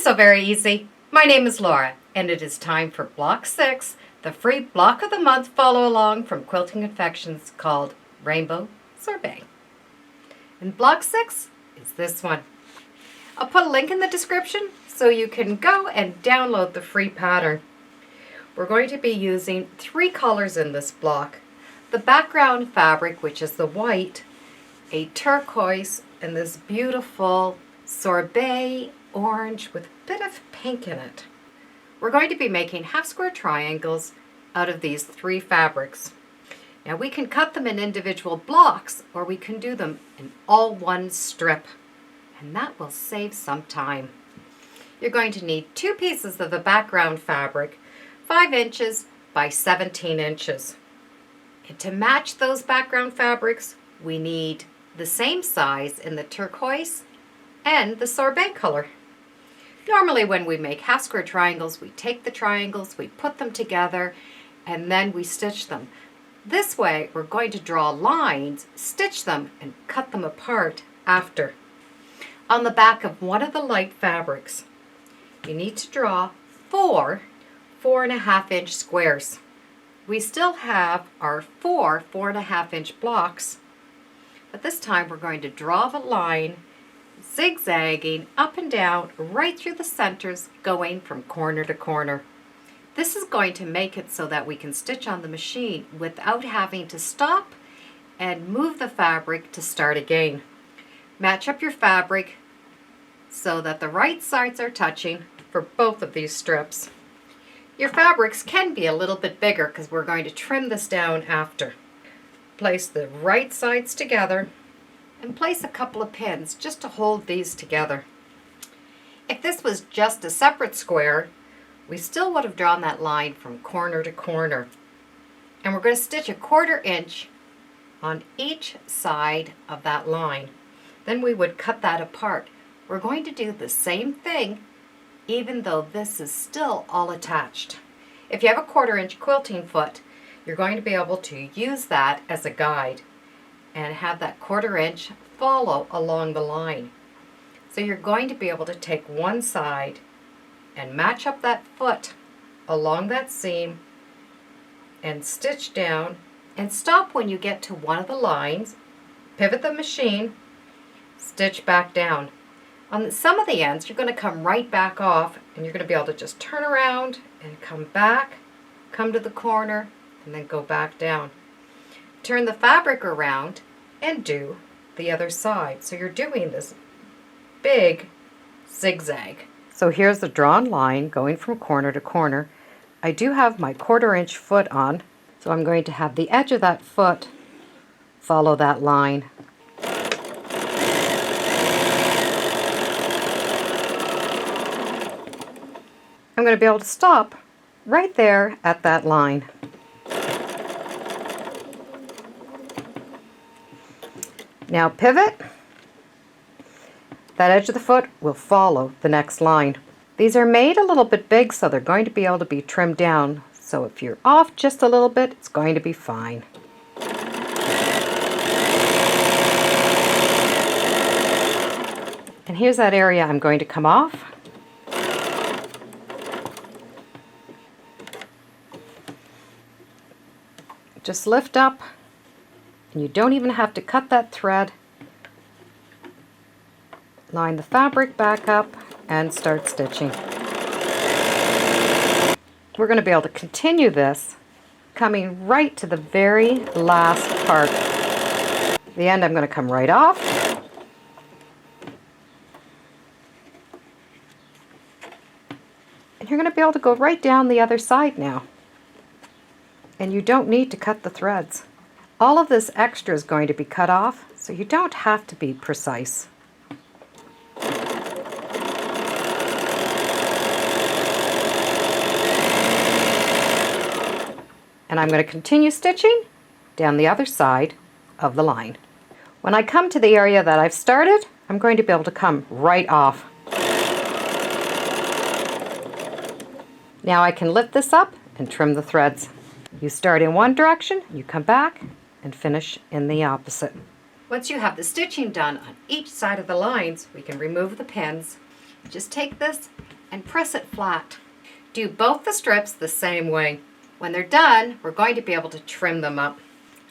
so very easy. My name is Laura, and it is time for Block 6, the free block of the month follow along from Quilting Confections called Rainbow Sorbet. And Block 6 is this one. I'll put a link in the description so you can go and download the free pattern. We're going to be using 3 colors in this block. The background fabric, which is the white, a turquoise, and this beautiful sorbet orange with a bit of pink in it. We're going to be making half square triangles out of these 3 fabrics. Now we can cut them in individual blocks, or we can do them in all one strip, and that will save some time. You're going to need 2 pieces of the background fabric, 5 inches by 17 inches. And to match those background fabrics, we need the same size in the turquoise and the sorbet color. Normally when we make half square triangles, we take the triangles, we put them together, and then we stitch them. This way, we're going to draw lines, stitch them, and cut them apart after. On the back of one of the light fabrics, you need to draw 4 4.5 inch squares. We still have our 4 4.5 inch blocks, but this time we're going to draw the line, zigzagging up and down right through the centers, going from corner to corner. This is going to make it so that we can stitch on the machine without having to stop and move the fabric to start again. Match up your fabric so that the right sides are touching for both of these strips. Your fabrics can be a little bit bigger because we're going to trim this down after. Place the right sides together and place a couple of pins just to hold these together. If this was just a separate square, we still would have drawn that line from corner to corner. And we're going to stitch a 1/4 inch on each side of that line. Then we would cut that apart. We're going to do the same thing even though this is still all attached. If you have a 1/4 inch quilting foot, you're going to be able to use that as a guide and have that 1/4 inch follow along the line. So you're going to be able to take one side and match up that foot along that seam and stitch down and stop when you get to one of the lines, pivot the machine, stitch back down. On some of the ends, you're going to come right back off, and you're going to be able to just turn around and come back, come to the corner, and then go back down. Turn the fabric around and do the other side. So you're doing this big zigzag. So here's the drawn line going from corner to corner. I do have my 1/4 inch foot on, so I'm going to have the edge of that foot follow that line. I'm going to be able to stop right there at that line. Now pivot. That edge of the foot will follow the next line. These are made a little bit big, so they're going to be able to be trimmed down. So if you're off just a little bit, it's going to be fine. And here's that area I'm going to come off. Just lift up, and you don't even have to cut that thread. Line the fabric back up and start stitching. We're going to be able to continue this coming right to the very last part. The end I'm going to come right off. And you're going to be able to go right down the other side now. And you don't need to cut the threads. All of this extra is going to be cut off, so you don't have to be precise. And I'm going to continue stitching down the other side of the line. When I come to the area that I've started, I'm going to be able to come right off. Now I can lift this up and trim the threads. You start in one direction, you come back and finish in the opposite. Once you have the stitching done on each side of the lines, we can remove the pins Just take this and press it flat. Do both the strips the same way. When they're done, we're going to be able to trim them up.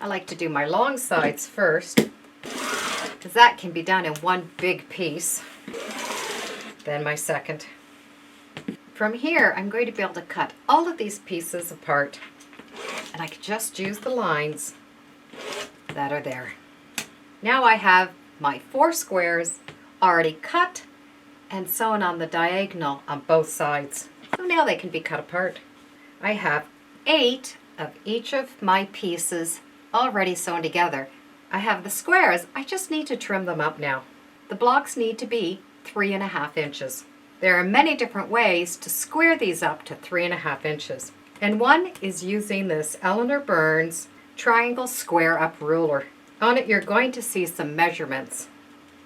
I like to do my long sides first, because that can be done in one big piece. Then my second. From here, I'm going to be able to cut all of these pieces apart, and I can just use the lines that are there. Now I have my 4 squares already cut and sewn on the diagonal on both sides. So now they can be cut apart. I have 8 of each of my pieces already sewn together. I have the squares, I just need to trim them up now. The blocks need to be 3.5 inches. There are many different ways to square these up to 3.5 inches. And one is using this Eleanor Burns triangle square up ruler. On it you're going to see some measurements.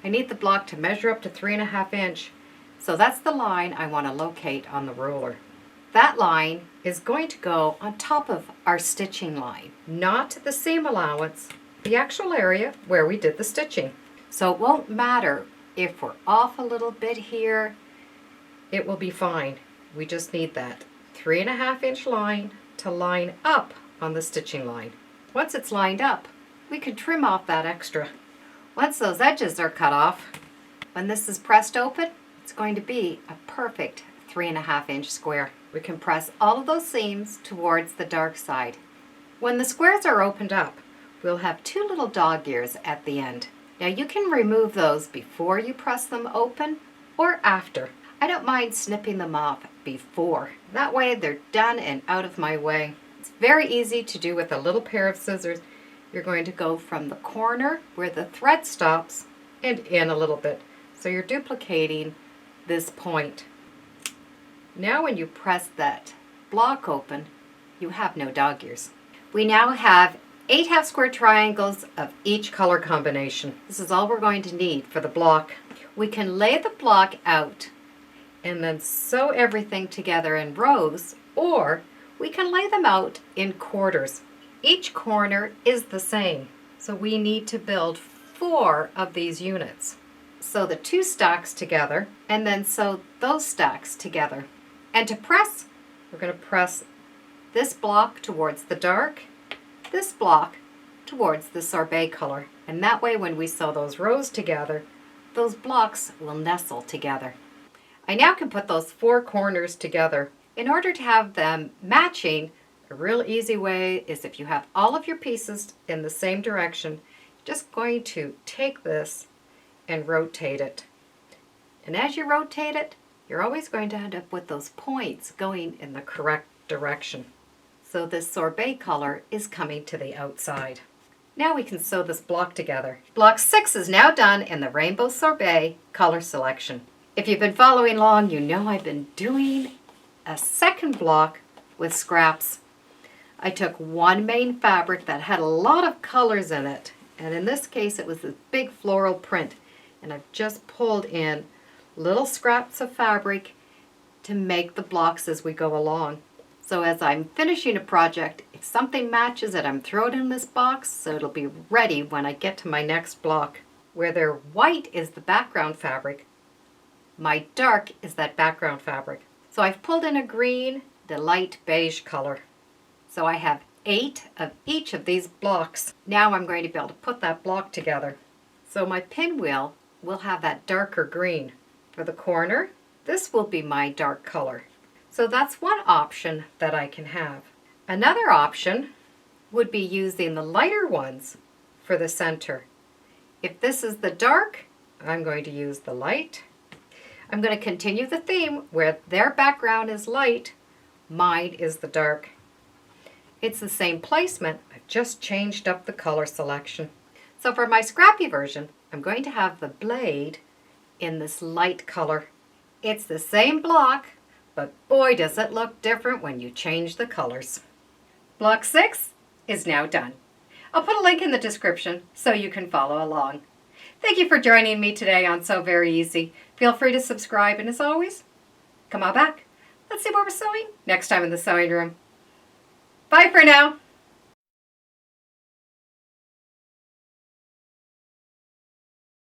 I need the block to measure up to 3.5 inches. So that's the line I want to locate on the ruler. That line is going to go on top of our stitching line, not the seam allowance, the actual area where we did the stitching. So it won't matter if we're off a little bit here, it will be fine. We just need that 3.5 inch line to line up on the stitching line. Once it's lined up, we can trim off that extra. Once those edges are cut off, when this is pressed open, it's going to be a perfect 3.5 inch square. We can press all of those seams towards the dark side. When the squares are opened up, we'll have 2 little dog ears at the end. Now you can remove those before you press them open or after. I don't mind snipping them off before. That way they're done and out of my way. It's very easy to do with a little pair of scissors. You're going to go from the corner where the thread stops and in a little bit. So you're duplicating this point. Now when you press that block open, you have no dog ears. We now have 8 half square triangles of each color combination. This is all we're going to need for the block. We can lay the block out and then sew everything together in rows, or we can lay them out in quarters. Each corner is the same, so we need to build 4 of these units. Sew the 2 stacks together and then sew those stacks together. And to press, we're going to press this block towards the dark, this block towards the sorbet color. And that way when we sew those rows together, those blocks will nestle together. I now can put those 4 corners together. In order to have them matching, a real easy way is if you have all of your pieces in the same direction, just going to take this and rotate it. And as you rotate it, you're always going to end up with those points going in the correct direction. So this sorbet color is coming to the outside. Now we can sew this block together. Block 6 is now done in the rainbow sorbet color selection. If you've been following along, you know I've been doing a second block with scraps. I took one main fabric that had a lot of colors in it, and in this case it was this big floral print, and I've just pulled in little scraps of fabric to make the blocks as we go along. So as I'm finishing a project, if something matches it, I'm throwing it in this box so it'll be ready when I get to my next block. Where their white is the background fabric, my dark is that background fabric. So I've pulled in a green, the light beige color. So I have 8 of each of these blocks. Now I'm going to be able to put that block together. So my pinwheel will have that darker green. For the corner, this will be my dark color. So that's one option that I can have. Another option would be using the lighter ones for the center. If this is the dark, I'm going to use the light. I'm going to continue the theme where their background is light, mine is the dark. It's the same placement, I've just changed up the color selection. So for my scrappy version, I'm going to have the blade in this light color. It's the same block, but boy does it look different when you change the colors. Block 6 is now done. I'll put a link in the description so you can follow along. Thank you for joining me today on Sew Very Easy. Feel free to subscribe, and as always, come on back. Let's see what we're sewing next time in the sewing room. Bye for now.